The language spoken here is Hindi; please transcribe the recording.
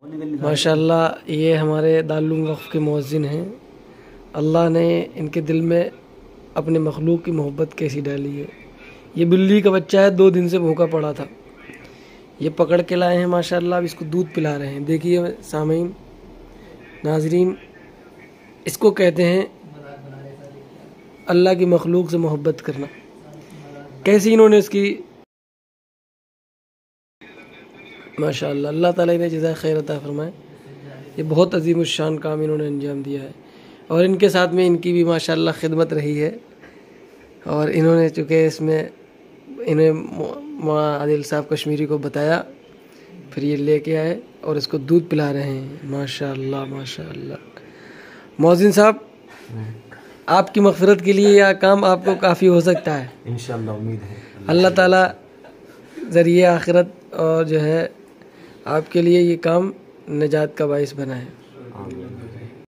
माशाअल्लाह ये हमारे दारुल वक़्फ़ के मुअज़्ज़िन हैं। अल्लाह ने इनके दिल में अपने मखलूक की मोहब्बत कैसी डाली है। ये बिल्ली का बच्चा है, 2 दिन से भूखा पड़ा था। ये पकड़ के लाए हैं माशाअल्लाह, अब इसको दूध पिला रहे हैं। देखिए सामीन नाज़रीन, इसको कहते हैं अल्लाह की मखलूक से मोहब्बत करना। कैसी इन्होंने इसकी माशाअल्लाह, अल्लाह ताला इन्हें जज़ाए खैर अता फरमाए। ये बहुत अजीम शान काम इन्होंने अंजाम दिया है और इनके साथ में इनकी भी माशाअल्लाह खिदमत रही है। और इन्होंने चूँकि इसमें इन्हें मौलाना आदिल साहब कश्मीरी को बताया, फिर ये लेके आए और इसको दूध पिला रहे हैं। माशाअल्लाह माशाअल्लाह। मुअज़्ज़िन साहब, आपकी मग़फ़िरत के लिए यह काम आपको काफ़ी हो सकता है इंशाअल्लाह, उम्मीद है। अल्लाह ताला ज़रिए आखिरत और जो है आपके लिए ये काम निजात का बाइस बना है।